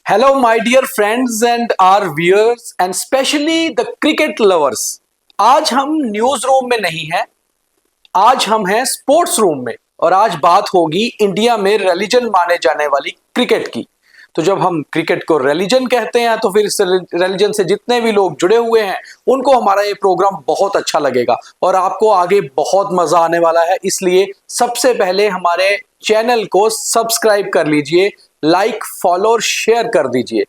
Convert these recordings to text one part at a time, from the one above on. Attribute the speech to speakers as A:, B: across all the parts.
A: Hello, my dear friends and our viewers and especially the cricket lovers. आज हम news room में नहीं हैं, आज हम हैं स्पोर्ट्स रूम में और आज बात होगी इंडिया में रिलीजन माने जाने वाली क्रिकेट की। तो जब हम क्रिकेट को रिलीजन कहते हैं तो फिर इस रिलीजन से जितने भी लोग जुड़े हुए हैं उनको हमारा ये प्रोग्राम बहुत अच्छा लगेगा और आपको आगे बहुत मजा आने वाला है। इसलिए सबसे पहले हमारे चैनल को सब्सक्राइब कर लीजिए, लाइक, फॉलो और शेयर कर दीजिए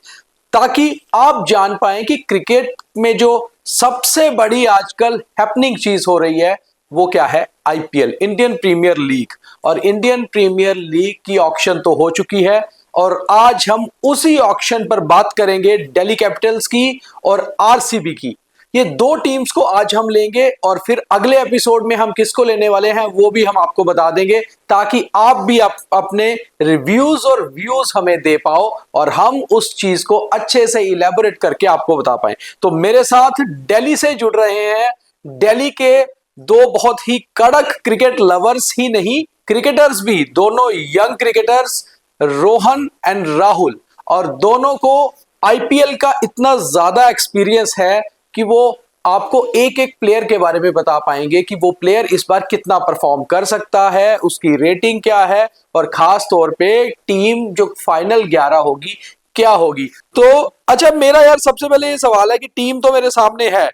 A: ताकि आप जान पाएं कि क्रिकेट में जो सबसे बड़ी आजकल हैपनिंग चीज हो रही है वो क्या है। आईपीएल, इंडियन प्रीमियर लीग, और इंडियन प्रीमियर लीग की ऑक्शन तो हो चुकी है और आज हम उसी ऑक्शन पर बात करेंगे दिल्ली कैपिटल्स की और आरसीबी की। ये दो टीम्स को आज हम लेंगे और फिर अगले एपिसोड में हम किसको लेने वाले हैं वो भी हम आपको बता देंगे ताकि आप भी अपने रिव्यूज और व्यूज हमें दे पाओ और हम उस चीज को अच्छे से इलेबोरेट करके आपको बता पाए। तो मेरे साथ दिल्ली से जुड़ रहे हैं दिल्ली के दो बहुत ही कड़क क्रिकेट लवर्स ही नहीं, क्रिकेटर्स भी, दोनों young cricketers, Rohan and Rahul, और दोनों को आईपीएल का इतना ज्यादा एक्सपीरियंस है कि वो आपको एक एक प्लेयर के बारे में बता पाएंगे कि वो प्लेयर इस बार कितना परफॉर्म कर सकता है, उसकी रेटिंग क्या है और खास तौर पे टीम जो फाइनल 11 होगी क्या होगी। तो अच्छा, मेरा यार सबसे पहले ये सवाल है कि टीम तो मेरे सामने है,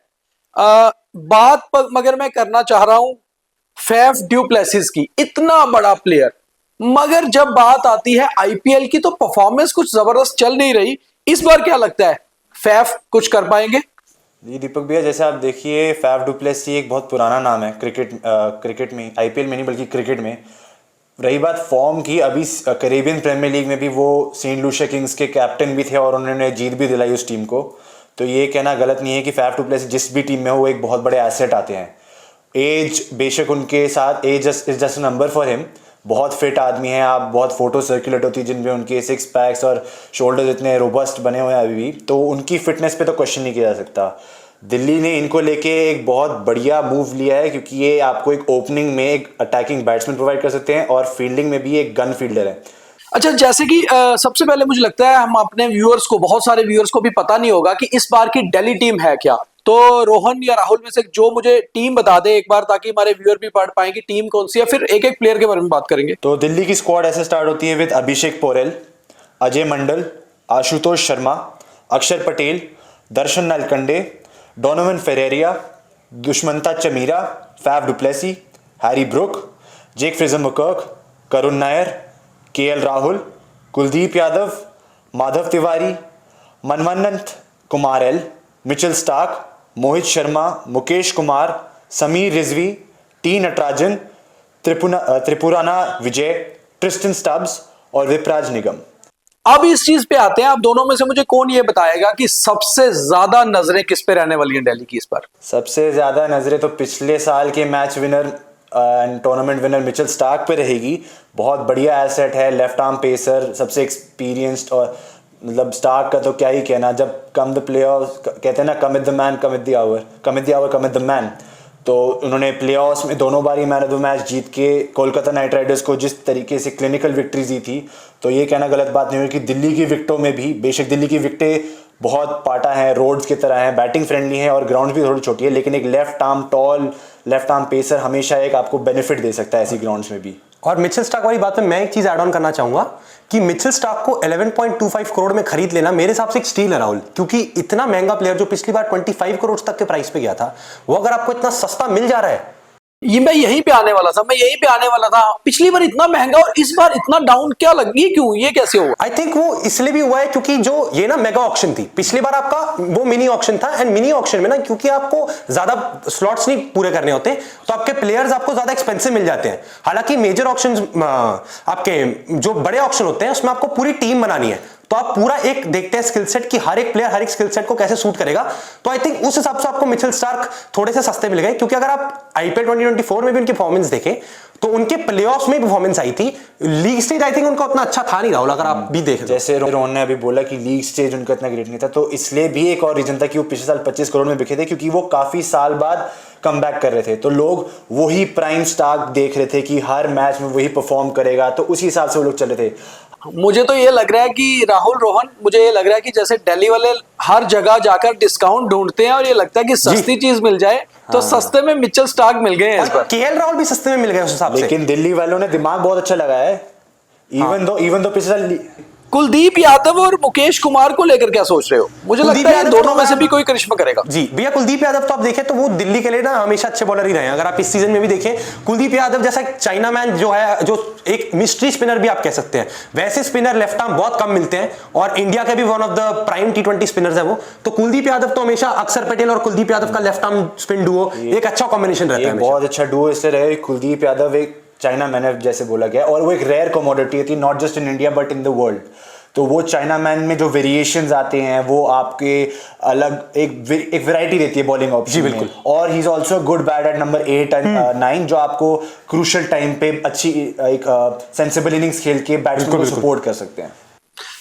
A: बात पर मगर मैं करना चाह रहा हूं फैफ डू प्लेसिस की, इतना बड़ा प्लेयर, मगर जब बात आती है आईपीएल की तो परफॉर्मेंस कुछ जबरदस्त चल नहीं रही। इस बार क्या लगता है फैफ कुछ कर पाएंगे?
B: जी दीपक भैया, जैसे आप देखिए फैफ डू प्लेसी एक बहुत पुराना नाम है क्रिकेट में, आईपीएल में नहीं बल्कि क्रिकेट में। रही बात फॉर्म की, अभी कैरेबियन प्रीमियर लीग में भी वो सेंट लूसिया किंग्स के कैप्टन भी थे और उन्होंने जीत भी दिलाई उस टीम को। तो ये कहना गलत नहीं है कि फैफ डू प्लेसी जिस भी टीम में हो वो एक बहुत बड़े एसेट आते हैं। एज बेशक उनके साथ, age is just number for him. बहुत फिट आदमी हैं, आप बहुत फोटो सर्कुलेट होती है जिनमें उनके 6 पैक्स और शोल्डर्स इतने रोबस्ट बने हुए हैं अभी भी, तो उनकी फिटनेस पे तो क्वेश्चन नहीं किया जा सकता। दिल्ली ने इनको लेके एक बहुत बढ़िया मूव लिया है क्योंकि ये आपको एक ओपनिंग में एक अटैकिंग बैट्समैन प्रोवाइड कर सकते हैं और फील्डिंग में भी एक गन फील्डर है।
A: अच्छा, जैसे कि सबसे पहले मुझे लगता है हम अपने व्यूअर्स को, बहुत सारे व्यूअर्स को भी पता नहीं होगा कि इस बार की दिल्ली टीम है क्या। तो रोहन या राहुल में से जो मुझे टीम बता दे एक बार ताकि हमारे व्यूअर भी पढ़ पाए कि टीम कौन सी है, फिर एक एक प्लेयर के बारे में बात करेंगे।
B: तो दिल्ली की स्क्वाड ऐसे स्टार्ट होती है with Abhishek Porel, Ajay Mandal, Ashutosh Sharma, Axar Patel, Darshan Nalkande, Donovan Ferreira, Dushmantha Chameera, Faf du Plessis, Harry Brook, Jake Fraser McGurk, Karun Nair, KL Rahul, Kuldeep Yadav, Madhav Tiwari, Manvanth Kumar L, Mitchell Starc, Mohit Sharma, Mukesh Kumar, Sameer Rizvi, T Natarajan, Tripurana Vijay, Tristan Stubbs और विपराज निगम।
A: अब इस चीज पे आते हैं, आप दोनों में से मुझे कौन ये बताएगा कि सबसे ज्यादा नजरें किस पे रहने वाली हैं दिल्ली की इस बार?
B: सबसे ज्यादा नजरें तो पिछले साल के match winner and tournament winner Mitchell Starc पे रहेगी। बहुत बढ़िया एसेट है, लेफ्ट आर्म पेसर, सबसे एक्सपीरियंस्ड, और मतलब स्टार्क का तो क्या ही कहना। जब कम द प्लेऑफ्स कहते हैं ना, cometh the man cometh the hour, cometh the hour cometh the man, तो उन्होंने प्लेऑफ्स में दोनों बार ही मैन ऑफ द मैच जीत के कोलकाता नाइट राइडर्स को जिस तरीके से क्लिनिकल विक्ट्री दी थी, तो ये कहना गलत बात नहीं हुई कि दिल्ली की विकेटों में भी, बेशक दिल्ली की विकेटें बहुत पाटा हैं, रोड्स की तरह हैं, बैटिंग फ्रेंडली हैं और ग्राउंड भी थोड़ी छोटी है, लेकिन एक left arm tall left arm pacer हमेशा एक आपको बेनिफिट दे सकता है ऐसी ग्राउंड्स में भी।
C: और मिचेल स्टार्क वाली बात में मैं एक चीज ऐड ऑन करना चाहूंगा कि मिचेल स्टार्क को 11.25 करोड़ में खरीद लेना मेरे हिसाब से एक स्टील है राहुल, क्योंकि इतना महंगा प्लेयर जो पिछली बार 25 करोड़ तक के प्राइस पे गया था, वो अगर आपको इतना सस्ता मिल जा रहा है।
A: ये मैं यहीं पे आने वाला था, पिछली बार इतना महंगा और इस बार इतना डाउन क्या लगी, क्यों, ये कैसे हुआ?
C: आई थिंक वो इसलिए भी हुआ है क्योंकि जो ये ना मेगा ऑक्शन थी, पिछली बार आपका वो मिनी ऑक्शन था, एंड मिनी ऑक्शन में ना क्योंकि आपको ज्यादा स्लॉट्स नहीं पूरे करने होते तो आपके प्लेयर्स आपको ज्यादा एक्सपेंसिव मिल जाते हैं। हालांकि मेजर ऑक्शन, आपके जो बड़े ऑक्शन होते हैं उसमें आपको पूरी टीम बनानी है, तो आप पूरा एक देखते हैं स्किल सेट कि हर एक प्लेयर हर एक स्किल सेट को कैसे सूट करेगा। तो आई थिंक उस हिसाब से आपको मिचेल स्टार्क थोड़े से सस्ते मिल गए, क्योंकि अगर आप आईपीएल 2024 में भी उनकी परफॉर्मेंस देखें तो उनके प्लेऑफ्स में परफॉर्मेंस आई थी, लीग स्टेज आई थिंक उनका उतना अच्छा था नहीं राहुल, अगर आप भी देखें।
B: जैसे रोहन ने अभी बोला कि लीग स्टेज उनका इतना ग्रेट नहीं था, तो इसलिए भी एक और रीजन था कि वो पिछले साल 25 करोड़ में बिके थे, क्योंकि वो काफी साल बाद कम बैक कर रहे थे, तो लोग वही प्राइम स्टार्क देख रहे थे कि हर मैच में वही परफॉर्म करेगा, तो उसी हिसाब से वो लोग चल रहे थे।
A: मुझे तो ये लग रहा है कि राहुल रोहन, मुझे ये लग रहा है कि जैसे दिल्ली वाले हर जगह जाकर डिस्काउंट ढूंढते हैं और ये लगता है कि सस्ती चीज मिल जाए तो सस्ते में मिचेल स्टार्क मिल गए हैं इस बार।
C: केएल राहुल भी सस्ते में मिल गए उस हिसाब से।
B: लेकिन दिल्ली वालों ने दिमाग बहुत अच्छा लगाया है। इवन दो पिछला
A: कुलदीप यादव और मुकेश कुमार को लेकर क्या सोच रहे हो? मुझे
C: कुलदीप
A: लगता है
C: यादव
A: दोनों
C: तो
A: में से भी कोई करिश्मा करेगा।
C: जी भैया, कुलदीप यादव तो आप देखें तो वो दिल्ली के लिए ना हमेशा अच्छे बॉलर ही रहे हैं। अगर आप इस सीजन में भी देखें, कुलदीप यादव जैसा एक चाइना मैन जो है, जो एक मिस्ट्री स्पिनर भी आप कह सकते हैं, वैसे स्पिनर लेफ्ट आर्म बहुत कम मिलते हैं और इंडिया के भी one of the prime T20 spinners है वो। तो कुलदीप यादव तो हमेशा, अक्षर पटेल और कुलदीप यादव का लेफ्ट आर्म स्पिन डुओ एक अच्छा कॉम्बिनेशन रहता है।
B: बहुत अच्छा डुओ इसलिए रहे। कुलदीप यादव एक चाइना मैन जैसे बोला गया, और वो एक रेयर कमोडिटी थी, not just in India but in the world. तो वो चाइना मैन में जो वेरिएशंस आते हैं वो आपके अलग एक वैरायटी देती है बॉलिंग ऑप्शन।
C: जी बिल्कुल।
B: और he is also good bat at number 8 and 9, जो आपको क्रूशियल टाइम पे अच्छी एक सेंसिबल इनिंग्स खेल के बैट्समैन को सपोर्ट कर सकते हैं।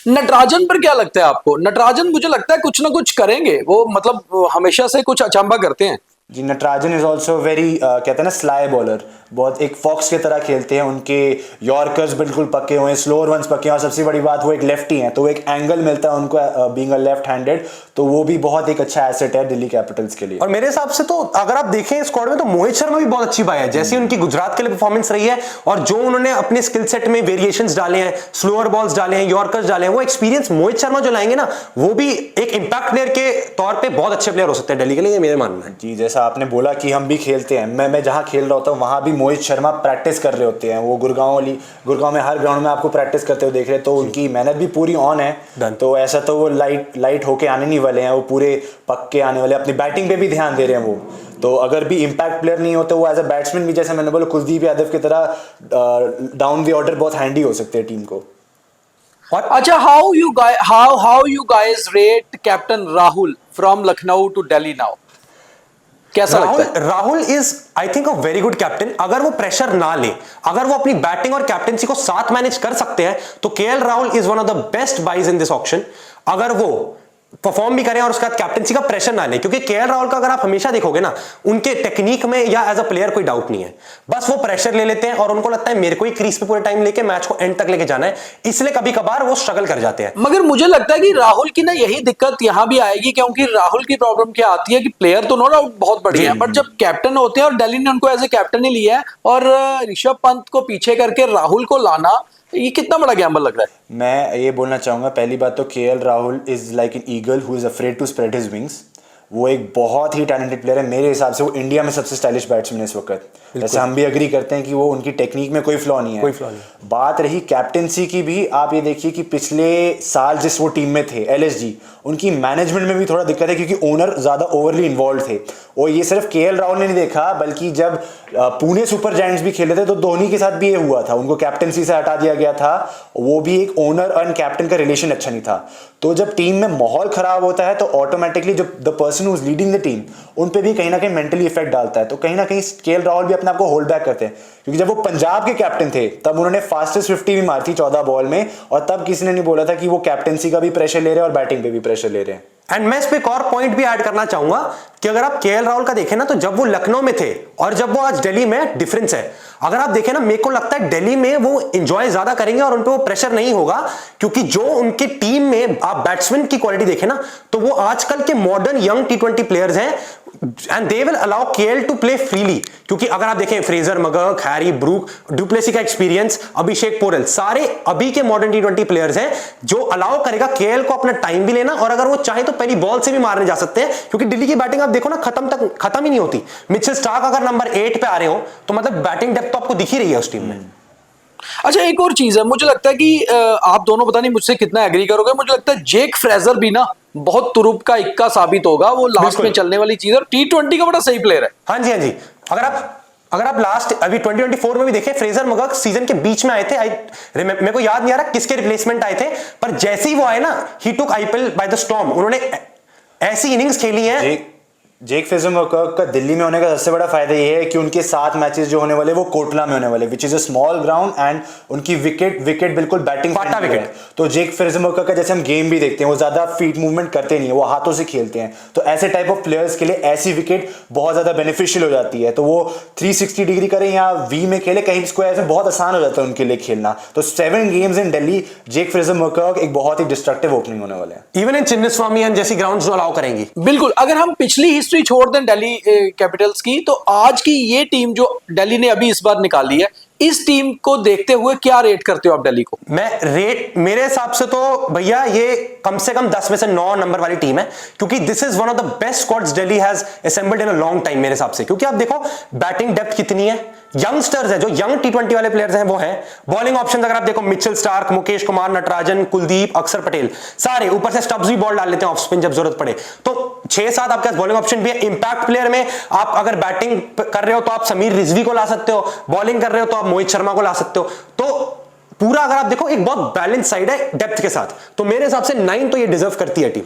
A: नटराजन पर क्या लगता है आपको? नटराजन मुझे लगता है कुछ ना कुछ करेंगे वो, मतलब हमेशा से कुछ अचंभा करते हैं।
B: जी, नटराजन इज ऑल्सो वेरी कहते हैं ना स्लाई बॉलर, बहुत एक फॉक्स की तरह खेलते हैं। उनके यॉर्कर्स बिल्कुल पक्के हुए हैं, स्लोअर वंस पक्के हैं, और सबसे बड़ी बात वो एक लेफ्टी हैं, तो एक एंगल मिलता है उनको बीइंग अ लेफ्ट हैंडेड, तो वो भी बहुत एक अच्छा एसेट है दिल्ली कैपिटल्स के लिए।
C: और मेरे हिसाब से तो अगर आप देखें स्क्वाड में तो मोहित शर्मा भी बहुत अच्छी बात है, जैसी उनकी गुजरात के लिए परफॉर्मेंस रही है और जो उन्होंने अपने स्किल सेट में वेरिएशंस डाले हैं, स्लोअर बॉल्स डाले हैं, यॉर्कर्स डाले हैं, वो एक्सपीरियंस मोहित शर्मा जो लाएंगे ना, वो भी एक इंपैक्ट प्लेयर के तौर पे बहुत अच्छे प्लेयर हो सकते हैं दिल्ली के लिए, मेरे मानना है।
B: जी, जैसा आपने बोला कि हम भी खेलते हैं, मैं जहाँ खेल रहा होता हूँ वहाँ भी मोहित शर्मा प्रैक्टिस कर रहे होते हैं। वो गुड़गांव में हर ग्राउंड में आपको प्रैक्टिस करते हुए देख रहे हैं, तो उनकी मेहनत भी पूरी ऑन है। तो ऐसा तो वो लाइट होके आने नहीं वाले हैं, वो पूरे पक्के आने वाले, अपनी बैटिंग पे भी ध्यान दे रहे हैं वो। तो अगर भी इंपैक्ट प्लेयर नहीं होते, वो एज अ बैट्समैन भी, जैसे मैंने बोला, कुलदीप यादव की तरह डाउन द ऑर्डर बहुत हैंडी हो सकते हैं टीम को।
A: अच्छा, how you guys rate captain Rahul from Lucknow to Delhi now? कैसा लगता है?
C: Rahul is I think a very good captain. अगर वो प्रेशर ना ले, अगर वो अपनी बैटिंग और कैप्टनसी को साथ मैनेज कर सकते हैं, तो KL Rahul is one of the best buys in this auction. अगर वो परफॉर्म भी करें और उसके बाद कैप्टनसी का प्रेशर ना ले, क्योंकि केएल राहुल का अगर आप हमेशा देखोगे ना, उनके टेक्निक में या एज अ प्लेयर कोई डाउट नहीं है, बस वो प्रेशर ले लेते हैं और उनको लगता है मेरे को ही क्रीज पे पूरे टाइम लेके मैच को एंड तक लेके जाना है, इसलिए कभी कभार वो स्ट्रगल कर जाते हैं।
A: मगर मुझे लगता है कि राहुल की ना यही दिक्कत यहां भी आएगी, क्योंकि राहुल की प्रॉब्लम क्या आती है कि प्लेयर तो नो डाउट बहुत बढ़िया है, बट जब कैप्टन होते हैं, और दिल्ली ने उनको एज ए कैप्टन ही लिया है, और ऋषभ पंत को पीछे करके राहुल को लाना, ये कितना बड़ा गैम्बल लग रहा है।
B: मैं ये बोलना चाहूंगा, पहली बात तो KL Rahul is like an eagle who is afraid to spread his wings. वो एक बहुत ही टैलेंटेड प्लेयर है, मेरे हिसाब से वो इंडिया में सबसे स्टाइलिश बैट्समैन है इस वक्त। जैसे हम भी एग्री करते हैं कि वो उनकी टेक्निक में कोई फ्लॉ नहीं है,
C: कोई फ्लॉ नहीं।
B: बात रही कैप्टेंसी की भी, आप ये देखिए कि पिछले साल जिस वो टीम में थे एलएसजी, उनकी मैनेजमेंट में भी थोड़ा दिक्कत है, क्योंकि ओनर ज्यादा ओवरली इन्वॉल्व थे। और ये सिर्फ केएल राहुल ने नहीं देखा, बल्कि जब पुणे सुपर जायंट्स भी खेले थे तो धोनी के साथ भी ये हुआ था, उनको कैप्टेंसी से हटा दिया गया था। वो भी एक ओनर और कैप्टन का रिलेशन अच्छा नहीं था। तो जब टीम में माहौल खराब होता है तो ऑटोमेटिकली जो the person who is leading the team, उन पे भी कहीं ना कहीं मेंटली इफेक्ट डालता है। तो कहीं ना कहीं केएल राहुल भी अपने आप को होल्ड बैक करते हैं, क्योंकि जब वो पंजाब के कैप्टन थे तब उन्होंने फास्टेस्ट 50 भी मारी थी 14 बॉल में, और तब किसी ने नहीं बोला था कि वो कैप्टेंसी का भी प्रेशर ले रहे हैं और बैटिंग पे भी प्रेशर ले रहे हैं।
C: एंड मैं इस पे एक और पॉइंट भी ऐड करना चाहूंगा कि अगर आप केएल राहुल का देखें ना, तो जब वो लखनऊ में थे और जब वो आज दिल्ली में, डिफरेंस है। अगर आप देखें ना, मेरे को लगता है दिल्ली में वो एंजॉय ज्यादा करेंगे और उन पे वो प्रेशर नहीं होगा, क्योंकि जो उनके टीम में आप बैट्समैन की क्वालिटी देखें ना, तो वो आजकल के मॉडर्न यंग T20 प्लेयर्स हैं, and they will allow KL to play freely. क्योंकि अगर आप देखें Fraser McGurk, Harry Brook, du Plessis का एक्सपीरियंस, अभिषेक पोरेल, सारे अभी के मॉडर्न T20 प्लेयर्स हैं, जो अलाउ करेगा केएल को अपना टाइम भी लेना, और अगर वो चाहे तो पहली बॉल से भी मारने जा सकते हैं, क्योंकि दिल्ली की बैटिंग आप देखो ना, खत्म ही नहीं होती। मिचेल स्टार्क अगर नंबर 8 पे आ रहे हो तो मतलब बैटिंग डेप्थ तो आपको दिख ही रही है उस टीम में।
A: अच्छा, एक और चीज है, मुझे लगता है कि आप दोनों पता नहीं मुझसे कितना एग्री करोगे, मुझे लगता है जेक फ्रेजर भी ना बहुत तुरुप का इक्का साबित होगा, वो लास्ट में चलने वाली चीज है, और T20 का बड़ा सही प्लेयर है।
C: हाँ जी, हाँ जी। अगर आप लास्ट अभी 2024 में भी देखें, फ्रेजर मगर्क सीजन के बीच में आए थे, मेरे को याद नहीं आ रहा किसके रिप्लेसमेंट आए थे, पर जैसे ही वो आए ना, ही टुक आईपीएल बाय द स्टॉर्म। उन्होंने ऐसी इनिंग्स खेली हैं।
B: जेक फिजमोकर्क का दिल्ली में होने का सबसे बड़ा फायदा ये है कि उनके 7 मैचेस जो होने वाले वो कोटला में होने वाले, which is a small ground, and उनकी विकेट बिल्कुल बैटिंग
C: पाटा विकेट।
B: तो जेक फिजमोकर्क का जैसे हम गेम भी देखते हैं, वो ज्यादा फीट मूवमेंट करते नहीं है, वो हाथों से खेलते हैं, तो ऐसे टाइप ऑफ प्लेयर्स के लिए ऐसी विकेट बहुत ज्यादा बेनिफिशियल हो जाती है। तो वो 360 डिग्री करें या वी में खेले, कहीं स्क्वायर में बहुत आसान हो जाता है उनके लिए खेलना। तो 7 गेम्स इन दिल्ली, जेक फिजमोकर्क एक बहुत ही डिस्ट्रक्टिव ओपनिंग होने वाले हैं।
C: इवन इन चिन्नस्वामी एंड जैसी ग्राउंड्स जो अलाउ करेंगी।
A: बिल्कुल, अगर हम पिछली हिस्ट्री छोड़ दें दिल्ली कैपिटल्स की, तो आज की ये टीम जो दिल्ली ने अभी इस बार निकाली है, इस टीम को देखते हुए क्या रेट करते हो आप दिल्ली को?
C: मैं रेट, मेरे हिसाब से तो भैया ये कम से कम 10 में से 9 नंबर वाली टीम है, क्योंकि this is one of the best squads Delhi has assembled in a long time मेरे हिसाब से। क्योंकि आप देखो बैटिंग डेप्थ कितनी है, यंगस्टर्स है, जो यंग टी20 वाले प्लेयर्स हैं वो हैं। बॉलिंग ऑप्शन अगर आप देखो, मिचेल स्टार्क, मुकेश कुमार, नटराजन, कुलदीप, अक्षर पटेल, सारे, ऊपर से स्टब्स भी बॉल डाल लेते हैं ऑफ स्पिन जब जरूरत पड़े। तो 6-7 आपके पास बॉलिंग ऑप्शन भी है। इंपैक्ट प्लेयर में आप अगर बैटिंग कर रहे हो तो आप समीर रिजवी को ला सकते हो, बॉलिंग कर रहे हो तो आप मोहित शर्मा को ला सकते हो। तो पूरा अगर आप देखो एक बहुत बैलेंस साइड है डेप्थ के साथ, तो मेरे हिसाब से 9 तो ये डिजर्व करती है team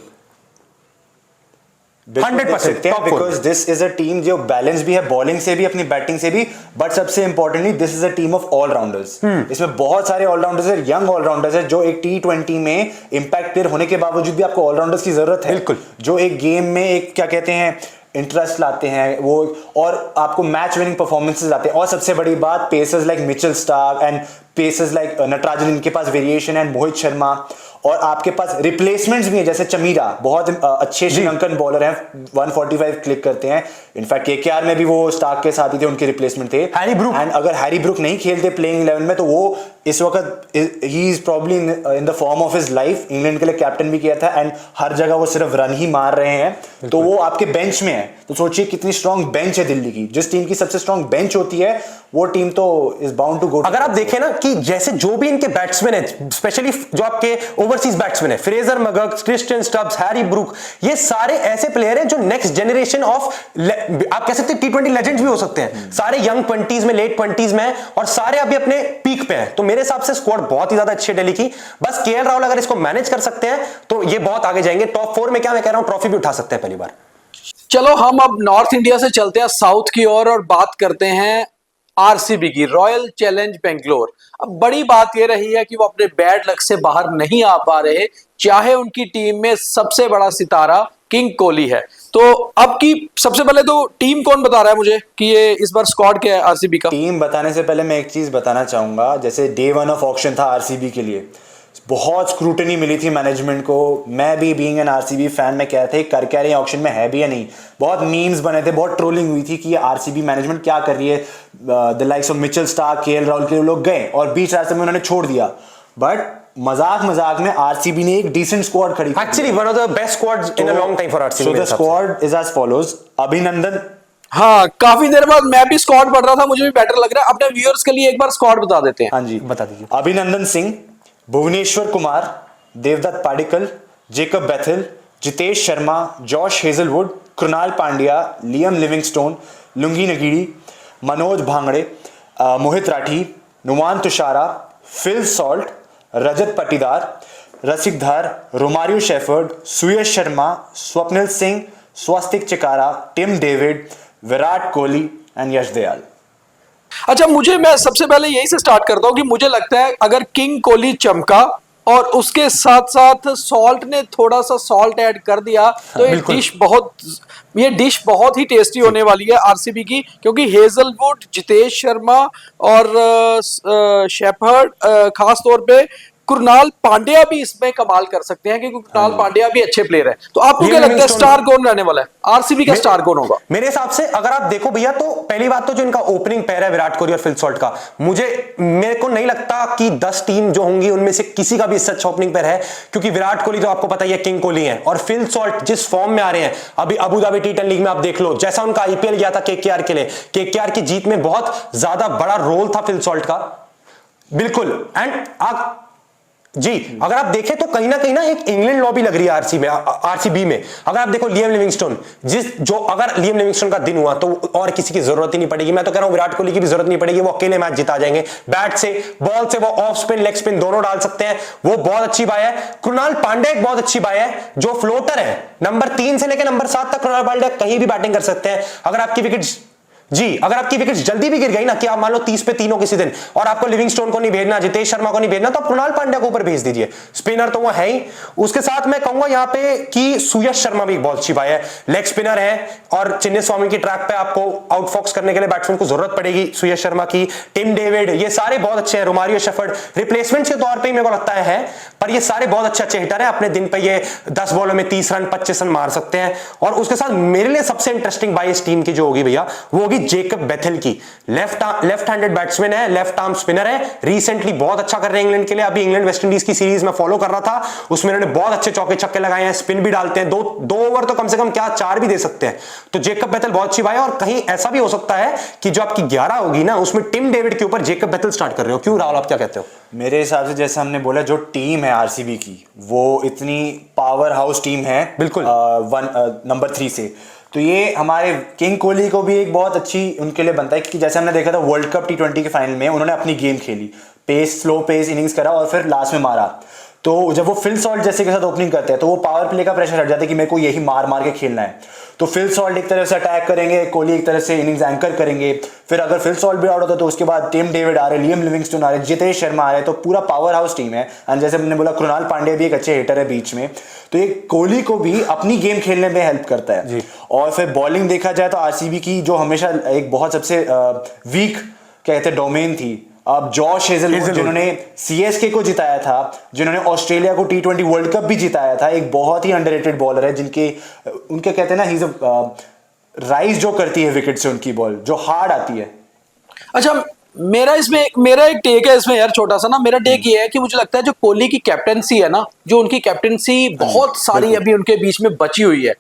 C: 100%,
B: because this is a team जो बैलेंस भी है, बॉलिंग से भी, अपनी बैटिंग से भी, बट सबसे importantly this is a team of allrounders. इसमें बहुत सारे ऑलराउंडर्स है, यंग ऑलराउंडर्स है, जो एक T20 में इंपैक्ट प्लेयर होने के बावजूद भी आपको ऑलराउंडर्स की जरूरत है।
C: बिल्कुल,
B: जो एक गेम में एक क्या कहते हैं इंटरेस्ट लाते हैं वो, और आपको मैच विनिंग परफॉर्मेंसेस आते हैं। और सबसे बड़ी बात, pacers like Mitchell Starc and pacers like Natarajan, इनके पास वेरिएशन है, मोहित शर्मा, और आपके पास रिप्लेसमेंट्स भी है, जैसे चमीरा बहुत अच्छे श्रीलंकन बॉलर हैं, 145 क्लिक करते हैं। इनफैक्ट KKR में भी वो स्टार्क के साथ ही थे, उनके रिप्लेसमेंट थे
C: हैरी ब्रूक।
B: एंड अगर हैरी ब्रूक नहीं खेलते प्लेइंग 11 में, तो वो इस वक्त he is probably in the form of his life. England के लिए कैप्टन भी किया था एंड हर जगह वो सिर्फ रन ही मार रहे हैं, तो वो आपके बेंच में है। तो सोचिए कितनी स्ट्रॉन्ग बेंच है दिल्ली की। जिस टीम की सबसे स्ट्रॉन्ग बेंच होती है वो टीम तो इज बाउंड टू गो।
C: अगर आप देखें ना कि जैसे जो भी इनके बैट्समैन है, स्पेशली जो आपके ओवरसीज बैट्समैन है, Fraser McGurk, Christian Stubbs, Harry Brook, ये सारे ऐसे प्लेयर हैं जो नेक्स्ट जनरेशन ऑफ, आप कह सकते हैं T20 लेजेंड्स भी हो सकते हैं। सारे यंग 20s में, लेट 20s में हैं, और सारे अभी अपने पीक पे हैं। तो मेरे हिसाब से स्क्वाड बहुत ही ज्यादा अच्छी है दिल्ली की। बस KL राहुल अगर इसको मैनेज कर सकते हैं तो ये बहुत आगे जाएंगे। टॉप 4 में क्या मैं कह रहा हूं, ट्रॉफी भी उठा सकते हैं पहली बार।
A: चलो हम अब नॉर्थ इंडिया से चलते हैं साउथ की ओर और बात करते हैं RCB की, रॉयल चैलेंज बेंगलोर। अब बड़ी बात यह रही है कि वो अपने बैड लक से बाहर नहीं आ पा रहे, चाहे उनकी टीम में सबसे बड़ा सितारा किंग कोहली है। तो अब की सबसे पहले तो टीम कौन बता रहा है मुझे कि ये इस बार स्क्वाड क्या है RCB का?
B: टीम बताने से पहले मैं एक चीज बताना चाहूंगा। जैसे डे 1 ऑफ ऑक्शन था RCB के लिए, बहुत स्क्रूटनी मिली थी मैनेजमेंट को। मैं भी बीइंग एन RCB फैन में कह थे कर क्या रहे हैं, ऑक्शन में है भी या नहीं। बहुत मीम्स बने थे, बहुत ट्रोलिंग हुई थी कि ये RCB मैनेजमेंट क्या कर रही है। The likes of Mitchell Starc, KL Rahul के लोग गए और बीच रास्ते में उन्होंने छोड़ दिया। बट मजाक में RCB ने एक डिसेंट स्क्वाड खड़ी की।
C: Actually one of the best squads in a long time for RCB।
B: So the squad is as follows. अभिनंदन,
A: हाँ, काफी देर बाद मैं भी स्क्वाड पढ़ रहा था, मुझे भी बेटर लग रहा है। अपने व्यूअर्स के लिए एक बार स्क्वाड बता देते हैं।
B: हाँ जी
C: बता दीजिए।
B: Abhinandan Singh, Bhuvneshwar Kumar, Devdutt Padikkal, Jacob Bethell, Jitesh Sharma, Josh Hazlewood, Krunal Pandya, Liam Livingstone, Lungi Ngidi, Manoj भांगड़े, Mohit Rathee, Nuwan Thushara, Phil Salt, Rajat Patidar, Rasikh Dar, Romario Shepherd, Suyash Sharma, Swapnil Singh, Swastik Chikara, Tim David, Virat Kohli and Yash Dayal.
A: अच्छा, मैं सबसे पहले यही से स्टार्ट करता हूं कि मुझे लगता है अगर किंग कोहली चमका और उसके साथ साथ सॉल्ट ने थोड़ा सा सॉल्ट ऐड कर दिया तो ये डिश बहुत ही टेस्टी होने वाली है RCB की, क्योंकि हेजलवुड, जितेश शर्मा और शेफर्ड, खास तौर पे कृणाल पांड्या भी इसमें कमाल कर सकते हैं, क्योंकि कृणाल पांड्या भी अच्छे प्लेयर हैं। तो आपको क्या लगता है स्टार कौन रहने वाला है? RCB का स्टार कौन होगा?
C: मेरे हिसाब से अगर आप देखो भैया, तो पहली बात तो जो इनका ओपनिंग पेयर है विराट कोहली और फिल सॉल्ट का, मेरे को नहीं लगता कि 10 टीम जो होंगी उनमें से किसी का भी इससे अच्छा ओपनिंग पेयर है, क्योंकि विराट कोहली तो आपको पता ही है किंग कोहली है, और फिल सॉल्ट जिस फॉर्म में आ रहे हैं अभी अबू धाबी T10 लीग में, आप देख लो जैसा उनका IPL गया था KKR के लिए, KKR की जीत में बहुत ज्यादा बड़ा रोल था फिल सॉल्ट का। बिल्कुल। एंड जी, अगर आप देखें तो कहीं ना एक इंग्लैंड लॉबी लग रही है आरसीबी में। अगर आप देखो लियम लिविंगस्टोन, अगर लियम लिविंगस्टोन का दिन हुआ तो और किसी की जरूरत ही नहीं पड़ेगी। मैं तो कह रहा हूं विराट कोहली की भी जरूरत नहीं पड़ेगी, वो अकेले मैच जिता जाएंगे। बैट से, बॉल से वो ऑफ स्पिन, लेग स्पिन दोनों डाल सकते हैं, वो बहुत अच्छी बाय है। कृणाल पांड्या एक बहुत अच्छी बाय है, जो फ्लोटर है, नंबर 3 से लेकर नंबर 7 तक कृणाल पांड्या कहीं भी बैटिंग कर सकते हैं। अगर आपकी विकेट अगर आपकी विकेट जल्दी भी गिर गई ना, कि आप मान लो 30 पे 3 हो किसी दिन, और आपको लिविंगस्टोन को नहीं भेजना, जितेश शर्मा को नहीं भेजना, तो आप कृणाल पांड्या को ऊपर भेज दीजिए, स्पिनर तो वो है ही। उसके साथ मैं कहूंगा यहां पे कि सुयश शर्मा भी बहुत अच्छी बात है, लेग स्पिनर है, और चिन्नीस्वामी की ट्रैक पे आपको आउटफॉक्स करने के लिए बैट्समैन को जरूरत पड़ेगी सुयश शर्मा की। टिम डेविड, ये सारे बहुत अच्छे हैं। रोमारियो शेफर्ड रिप्लेसमेंट के तौर पर मेरे को लगता है, पर ये सारे बहुत अच्छे हिटर हैं। अपने दिन पे ये 10 बॉलों में 30 रन 25 रन मार सकते हैं। और उसके साथ मेरे लिए सबसे इंटरेस्टिंग बाय इस टीम की जो होगी भैया, वो होगी जेकब बेथेल की। लेफ्ट हैंडेड बैट्समैन है, लेफ्ट आर्म स्पिनर है, रिसेंटली बहुत अच्छा कर रहे हैं इंग्लैंड के लिए। अभी इंग्लैंड वेस्ट इंडीज की सीरीज में फॉलो कर रहा था, उसमें इन्होंने बहुत अच्छे चौके छक्के लगाए हैं, स्पिन भी डालते हैं, दो ओवर तो कम से कम क्या 4 भी दे सकते हैं। तो जेकब बेथेल बहुत अच्छी बात है। और कहीं ऐसा भी हो सकता है कि जो आपकी 11 होगी ना, उसमें टिम डेविड के ऊपर जेकब बेथेल स्टार्ट कर रहे हो। क्यों राहुल, आप क्या कहते हो?
B: मेरे हिसाब से जैसे हमने बोला, जो टीम है आरसीबी की, वो इतनी पावर हाउस टीम है,
C: बिल्कुल
B: नंबर 3 से। तो ये हमारे किंग कोहली को भी एक बहुत अच्छी उनके लिए बनता है, कि जैसे हमने देखा था वर्ल्ड कप T20 के फाइनल में, उन्होंने अपनी गेम खेली, स्लो पेस इनिंग्स करा और फिर लास्ट में मारा। तो जब वो फिल सॉल्ट जैसे के साथ ओपनिंग करते हैं, तो वो पावर प्ले का प्रेशर हट जाता है कि मेरे को यही मार के खेलना है। तो फिल सॉल्ट एक तरह से अटैक करेंगे, कोहली एक तरह से इनिंग्स एंकर करेंगे। फिर अगर फिल सॉल्ट भी आउट होता है तो उसके बाद टिम डेविड आ रहे, लियम लिविंगस्टोन आ रहे, जितेश शर्मा आ रहे, तो पूरा पावर हाउस टीम है। एंड जैसे हमने बोला, कृणाल पांड्या भी एक अच्छे हिटर है बीच में, तो ये कोहली को भी अपनी गेम खेलने में हेल्प करता है। और फिर बॉलिंग देखा जाए तो आरसीबी की जो हमेशा एक बहुत सबसे वीक कहते हैं डोमेन थी, अब जॉश हेजलवुड, जिन्होंने सीएसके को जिताया था, जिन्होंने ऑस्ट्रेलिया को T20 वर्ल्ड कप भी जिताया था, एक बहुत ही अंडररेटेड बॉलर है, उनके कहते हैं ना, ही राइज जो करती है विकेट से उनकी बॉल, जो हार्ड आती है।
A: अच्छा, मेरा एक टेक है इसमें यार, छोटा सा ना। मेरा टेक ये है कि मुझे लगता है जो कोहली की कैप्टेंसी है ना, जो उनकी कैप्टेंसी बहुत सारी अभी उनके बीच में बची हुई है,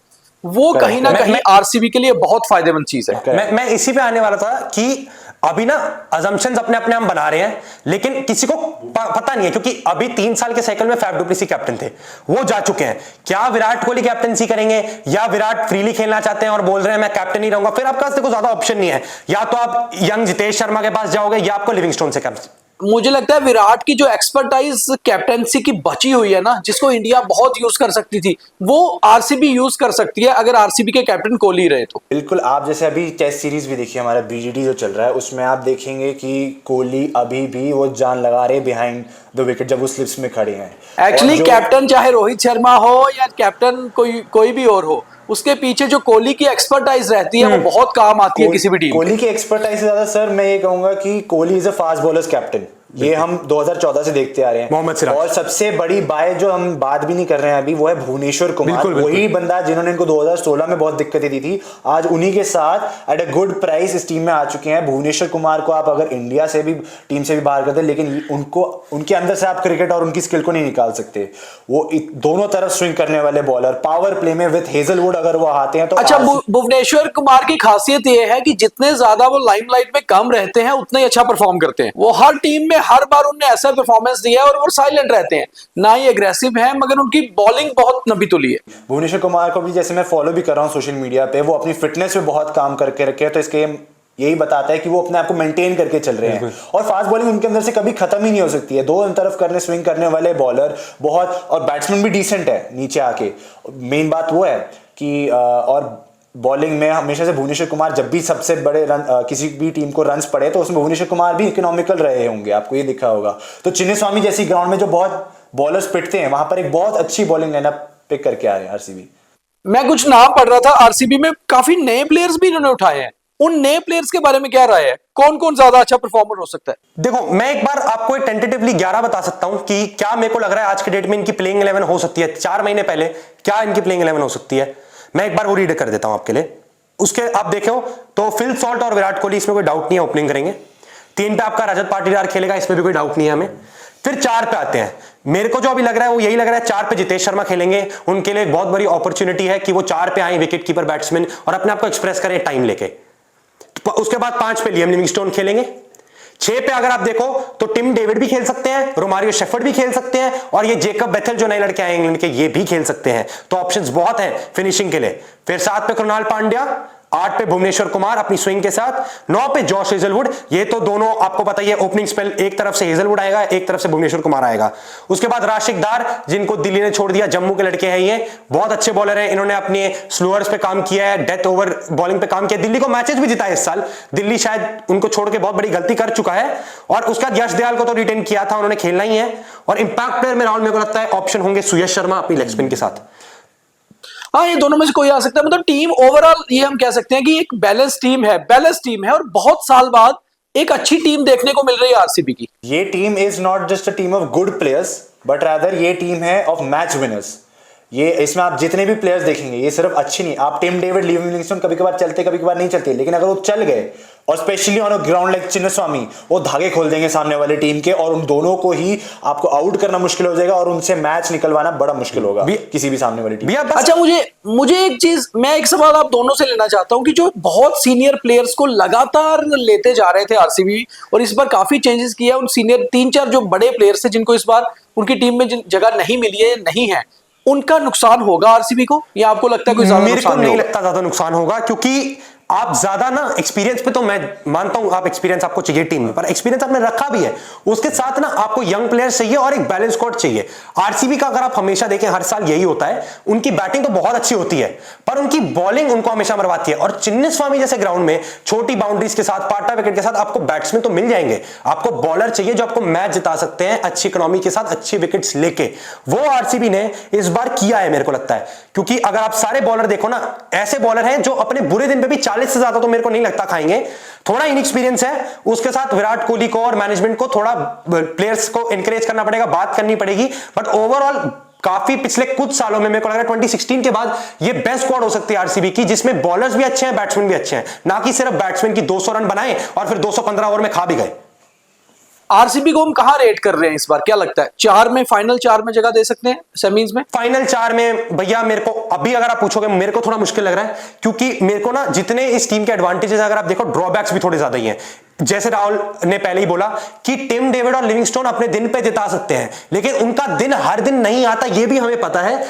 A: वो कहीं ना कहीं आरसीबी के लिए बहुत फायदेमंद चीज है।
C: मैं इसी पे आने वाला था कि अभी ना अजम्पशंस अपने हम बना रहे हैं, लेकिन किसी को पता नहीं है, क्योंकि अभी 3 साल के साइकिल में फैफ डुप्लेसी कैप्टन थे, वो जा चुके हैं। क्या विराट कोहली कैप्टनसी करेंगे, या विराट फ्रीली खेलना चाहते हैं और बोल रहे हैं मैं कैप्टन ही रहूंगा? फिर आपके पास देखो ज्यादा ऑप्शन नहीं है, या तो आप यंग जितेश शर्मा के पास जाओगे, या आपको लिविंगस्टोन से कैप्टन।
A: मुझे लगता है विराट की जो एक्सपर्टाइज कैप्टेंसी की बची हुई है ना, जिसको इंडिया बहुत यूज कर सकती थी, वो आरसीबी यूज कर सकती है अगर आरसीबी के कैप्टन कोहली रहे तो।
B: बिल्कुल। आप जैसे अभी टेस्ट सीरीज भी देखिए, हमारा बीजीडी जो चल रहा है, उसमें आप देखेंगे कि कोहली अभी भी वो जान लगा रहे बिहाइंड द विकेट जब वो स्लिप्स में खड़े हैं।
A: एक्चुअली कैप्टन चाहे रोहित शर्मा हो या कैप्टन कोई भी और हो, उसके पीछे जो कोहली की एक्सपर्टाइज रहती है वो बहुत काम आती है किसी भी टीम।
B: कोहली की एक्सपर्टाइज से ज्यादा सर मैं ये कहूंगा कि Kohli is a fast bowlers captain. ये हम 2014 से देखते आ रहे हैं।
C: मोहम्मद सिराज।
B: और सबसे बड़ी बाय जो हम बात भी नहीं कर रहे हैं अभी, वो है भुवनेश्वर कुमार। वही बंदा जिन्होंने इनको 2016 में बहुत दिक्कतें दी थी, आज उन्हीं के साथ एट अ गुड प्राइस इस टीम में आ चुके हैं। भुवनेश्वर कुमार को आप अगर इंडिया से भी टीम से भी बाहर करते, लेकिन उनके अंदर से आप क्रिकेट और उनकी स्किल को नहीं निकाल सकते। वो दोनों तरफ स्विंग करने वाले बॉलर, पावर प्ले में विद हेजलवुड अगर वो आते हैं तो।
A: अच्छा, भुवनेश्वर कुमार की खासियत ये है कि जितने ज्यादा वो लाइमलाइट में कम रहते हैं, उतना ही अच्छा परफॉर्म करते हैं। वो हर टीम में हर बार उन्होंने ऐसा परफॉर्मेंस दिया है, और वो साइलेंट रहते हैं, ना ही एग्रेसिव है, मगर उनकी बॉलिंग बहुत नबी तुली है।
B: भुवनेश्वर कुमार को भी जैसे मैं फॉलो भी कर रहा हूँ सोशल मीडिया पे, वो अपनी फिटनेस पे बहुत काम करके रखे हैं, तो इसके यही बताता है कि वो अपने आप को मेंटेन करके चल रहे हैं। और फास्ट बॉलिंग उनके अंदर से कभी खत्म ही नहीं हो सकती है। दो तरफ करने स्विंग करने वाले बॉलर बहुत, और बैट्समैन भी डिसेंट है नीचे आके। मेन बात वो है कि और बॉलिंग में हमेशा से भुवनेश्वर कुमार, जब भी सबसे बड़े रन किसी भी टीम को रन्स पड़े, तो उसमें भुवनेश्वर कुमार भी इकोनॉमिकल रहे होंगे, आपको ये दिखा होगा। तो चिन्नीस्वामी जैसी ग्राउंड में जो बहुत बॉलर्स पिटते हैं, वहां पर एक बहुत अच्छी बॉलिंग लाइनअप पिक करके आ रहे हैं आरसीबी।
A: मैं कुछ नाम पढ़ रहा था, आरसीबी में काफी नए प्लेयर्स भी इन्होंने उठाए हैं। उन नए प्लेयर्स के बारे में क्या राय है? कौन कौन ज्यादा अच्छा परफॉर्मर हो सकता है?
C: देखो, मैं एक बार आपको टेंटेटिवली 11 बता सकता हूं कि क्या मेरे को लग रहा है आज के डेट में इनकी प्लेइंग 11 हो सकती है। 4 महीने पहले क्या इनकी प्लेइंग 11 हो सकती है, मैं एक बार वो रीड कर देता हूं आपके लिए। उसके आप देखो तो फिल सॉल्ट और विराट कोहली, इसमें कोई डाउट नहीं है, ओपनिंग करेंगे। 3 पे आपका रजत पाटीदार खेलेगा, इसमें भी कोई डाउट नहीं है हमें। फिर 4 पे आते हैं, मेरे को जो अभी लग रहा है वो यही लग रहा है, 4 पे जितेश शर्मा खेलेंगे। उनके लिए एक बहुत बड़ी अपॉर्चुनिटी है कि वो 4 पे आए विकेट कीपर बैट्समैन और अपने आप को एक्सप्रेस करें टाइम लेके। उसके बाद 5 पे लियम लिविंगस्टोन खेलेंगे, 6 पे अगर आप देखो तो टिम डेविड भी खेल सकते हैं, रोमारियो शेफर्ड भी खेल सकते हैं, और ये जेकब बेथेल जो नए लड़के आए इंग्लैंड के, ये भी खेल सकते हैं। तो ऑप्शंस बहुत हैं फिनिशिंग के लिए। फिर 7 पे कृणाल पांड्या, 8 पे भुवनेश्वर कुमार अपनी स्विंग के साथ, 9 पे जॉश हेजलवुड। ये तो दोनों आपको पता ही है, ओपनिंग स्पेल एक तरफ से हेजलवुड आएगा, एक तरफ से भुवनेश्वर कुमार आएगा। उसके बाद राशिक दार, जिनको दिल्ली ने छोड़ दिया, जम्मू के लड़के हैं, ये बहुत अच्छे बॉलर हैं। इन्होंने अपने स्लोअर्स पे काम किया है, डेथ ओवर बॉलिंग पे काम किया, दिल्ली को मैचेस भी जिताए इस साल। दिल्ली शायद उनको छोड़ के बहुत बड़ी गलती कर चुका है। और उसका यश दयाल को तो रिटेन किया था, उन्होंने खेलना ही है। और इंपैक्ट प्लेयर में राहुल मेरे को लगता है ऑप्शन होंगे सुयश शर्मा अपनी लेग स्पिन के साथ।
A: हाँ, ये दोनों में से कोई आ सकता है। मतलब टीम ओवरऑल ये हम कह सकते हैं कि एक बैलेंस टीम है और बहुत साल बाद एक अच्छी टीम देखने को मिल रही है आरसीबी की।
B: ये team is not just a team of good players, but rather ये टीम है ऑफ मैच विनर्स। ये इसमें आप जितने भी प्लेयर्स देखेंगे ये सिर्फ अच्छी नहीं, आप टिम डेविड, लिविंग लिविंगस्टोन कभी कभार चलते कभी कभार नहीं चलते, लेकिन अगर वो चल गए और specially on a ground like Chinnaswamy, वो धागे खोल देंगे सामने वाले टीम के, और उन दोनों को ही आपको आउट करना मुश्किल हो जाएगा और उनसे मैच निकलवाना बड़ा मुश्किल होगा किसी भी सामने वाली टीम।
A: अच्छा, मुझे एक चीज, मैं एक सवाल आप दोनों से लेना चाहता हूं कि जो बहुत सीनियर प्लेयर्स को लगातार लेते जा रहे थे आरसीबी और इस बार काफी चेंजेस किया, उन सीनियर 3-4 जो बड़े प्लेयर्स थे जिनको इस बार उनकी टीम में जगह नहीं मिली है, नहीं है, उनका नुकसान होगा आरसीबी को, या आपको लगता है कोई ज्यादा
C: मेरे को
A: नुकसान
C: नहीं लगता ज्यादा नुकसान होगा, क्योंकि आप ज्यादा ना एक्सपीरियंस पे, तो मैं मानता हूं आप एक्सपीरियंस आपको चाहिए टीम में, पर एक्सपीरियंस आपने रखा भी है, उसके साथ ना आपको यंग प्लेयर्स चाहिए और एक बैलेंस स्क्वाड चाहिए। आरसीबी का अगर आप हमेशा देखें हर साल यही होता है, उनकी बैटिंग तो बहुत अच्छी होती है पर उनकी बॉलिंग उनको हमेशा मरवाती है। और चिन्नस्वामी जैसे ग्राउंड में छोटी बाउंड्रीज के साथ, पाटा विकेट के साथ आपको बैट्समैन तो मिल जाएंगे, आपको बॉलर चाहिए जो आपको मैच जिता सकते हैं अच्छी इकोनॉमी के साथ, अच्छी विकेट्स लेके। वो आरसीबी ने इस बार किया है मेरे को लगता है, क्योंकि अगर आप सारे बॉलर देखो ना, ऐसे बॉलर हैं जो अपने बुरे दिन पे भी 40 से ज्यादा तो मेरे को नहीं लगता खाएंगे। थोड़ा इनएक्सपीरियंस है, उसके साथ विराट कोहली को और मैनेजमेंट को थोड़ा प्लेयर्स को एनकरेज करना पड़ेगा, बात करनी पड़ेगी, बट ओवरऑल काफी पिछले कुछ सालों में मेरे को लग रहा है 2016 के बाद ये बेस्ट स्क्वाड हो सकती है आरसीबी की, जिसमें बॉलर्स भी अच्छे हैं, बैट्समैन भी अच्छे हैं, ना कि सिर्फ बैट्समैन की 200 रन बनाए और फिर 215 ओवर में खा भी गए।
A: आरसीबी को हम कहां रेट कर रहे हैं इस बार, क्या लगता है? 4 में, फाइनल 4 में जगह दे सकते हैं सेमीज में?
C: फाइनल 4 में भैया मेरे को अभी अगर आप पूछोगे मेरे को थोड़ा मुश्किल लग रहा है, क्योंकि मेरे को ना जितने इस टीम के एडवांटेजेस अगर आप देखो, ड्रॉबैक्स भी थोड़े ज्यादा ही हैं। जैसे राहुल ने पहले ही बोला कि टिम डेविड और लिविंगस्टोन अपने दिन पे जिता सकते हैं, लेकिन उनका दिन हर दिन नहीं आता, ये भी हमें पता है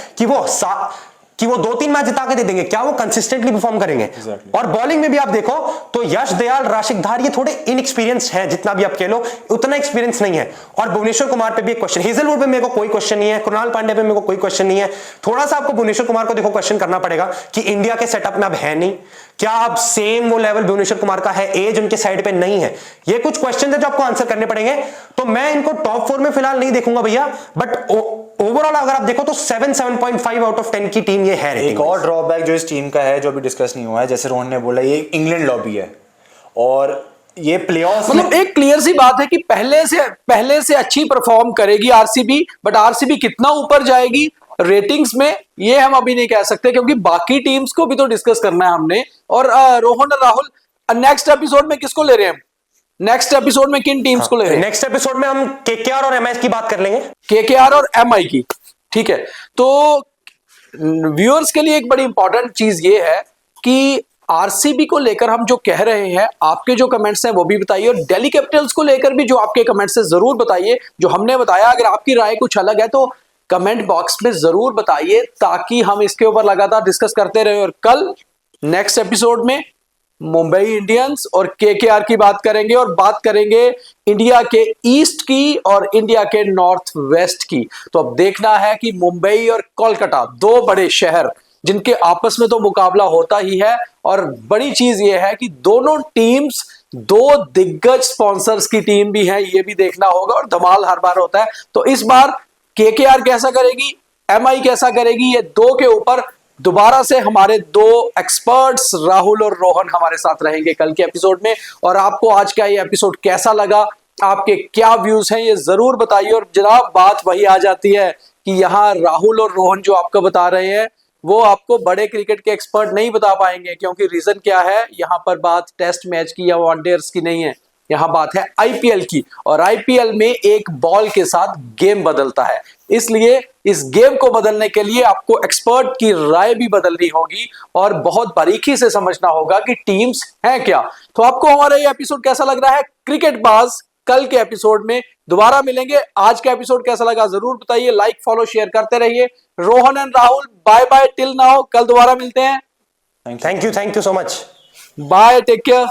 C: कि वो 2-3 मैच जिता के दे देंगे, क्या वो कंसिस्टेंटली परफॉर्म करेंगे? और बॉलिंग में भी आप देखो तो यश दयाल, राशिक धार, ये थोड़े इनएक्सपीरियंस है, जितना भी आप कह लो उतना एक्सपीरियंस नहीं है। और भुवनेश्वर कुमार पे भी एक क्वेश्चन, हेजलवुड पे मेरे को कोई क्वेश्चन नहीं है, कृणाल पांड्या पे मेरे को कोई क्वेश्चन नहीं है। थोड़ा सा आपको भुवनेश्वर कुमार को देखो क्वेश्चन करना पड़ेगा कि इंडिया के सेटअप में अब है नहीं, क्या अब सेम वो लेवल भुवनेश्वर कुमार का है, एज उनके साइड पे नहीं है, ये कुछ क्वेश्चन है जो आपको आंसर करने पड़ेंगे। तो मैं इनको टॉप 4 में फिलहाल नहीं देखूंगा भैया, बट ओवरऑल अगर आप देखो तो 7.5 आउट ऑफ 10 की टीम ये है।
B: एक और ड्रॉबैक जो इस टीम का है, जो अभी डिस्कस नहीं हुआ है, जैसे रोहन ने बोला, ये इंग्लैंड लॉबी है और ये प्लेऑफ्स
A: मतलब एक क्लियर सी बात है कि पहले से अच्छी परफॉर्म करेगी आरसीबी, बट आरसीबी कितना ऊपर जाएगी रेटिंग्स में ये हम अभी नहीं कह सकते, क्योंकि बाकी टीम्स को भी तो डिस्कस करना है हमने। और रोहन और राहुल, नेक्स्ट एपिसोड में किसको ले रहे हैं? नेक्स्ट एपिसोड में किन टीम्स को ले रहे हैं?
C: नेक्स्ट एपिसोड में हम केकेआर और एमआई की बात कर लेंगे,
A: केकेआर और एमआई की, ठीक है। तो व्यूअर्स के लिए एक बड़ी इंपॉर्टेंट चीज ये है कि आरसीबी को लेकर हम जो कह रहे हैं, आपके जो कमेंट्स हैं वो भी बताइए, और दिल्ली कैपिटल्स को लेकर भी जो आपके कमेंट्स हैं जरूर बताइए। जो हमने बताया, अगर आपकी राय कुछ अलग है तो कमेंट बॉक्स में जरूर बताइए, ताकि हम इसके ऊपर लगातार डिस्कस करते रहे। और कल नेक्स्ट एपिसोड में मुंबई इंडियंस और केकेआर की बात करेंगे, और बात करेंगे इंडिया के ईस्ट की और इंडिया के नॉर्थ वेस्ट की। तो अब देखना है कि मुंबई और कोलकाता, दो बड़े शहर जिनके आपस में तो मुकाबला होता ही है, और बड़ी चीज यह है कि दोनों टीम्स दो दिग्गज स्पॉन्सर्स की टीम भी है, ये भी देखना होगा, और धमाल हर बार होता है। तो इस बार केकेआर कैसा करेगी, एमआई कैसा करेगी, ये दो के ऊपर दोबारा से हमारे दो एक्सपर्ट्स राहुल और रोहन हमारे साथ रहेंगे कल के एपिसोड में। और आपको आज का ये एपिसोड कैसा लगा, आपके क्या व्यूज हैं, ये जरूर बताइए। और जनाब, बात वही आ जाती है कि यहाँ राहुल और रोहन जो आपको बता रहे हैं वो आपको बड़े क्रिकेट के एक्सपर्ट नहीं बता पाएंगे, क्योंकि रीजन क्या है, यहाँ पर बात टेस्ट मैच की या वनडेयर्स की नहीं है, यहां बात है आईपीएल की, और आईपीएल में एक बॉल के साथ गेम बदलता है। इसलिए इस गेम को बदलने के लिए आपको एक्सपर्ट की राय भी बदलनी होगी और बहुत बारीकी से समझना होगा कि टीम्स हैं क्या। तो आपको हमारा ये एपिसोड कैसा लग रहा है क्रिकेट बाज? कल के एपिसोड में दोबारा मिलेंगे। आज का एपिसोड कैसा लगा जरूर बताइए, लाइक फॉलो शेयर करते रहिए। Rohan and Rahul bye bye till now, कल दोबारा मिलते हैं।
C: Thank you so much.
A: Bye, take care.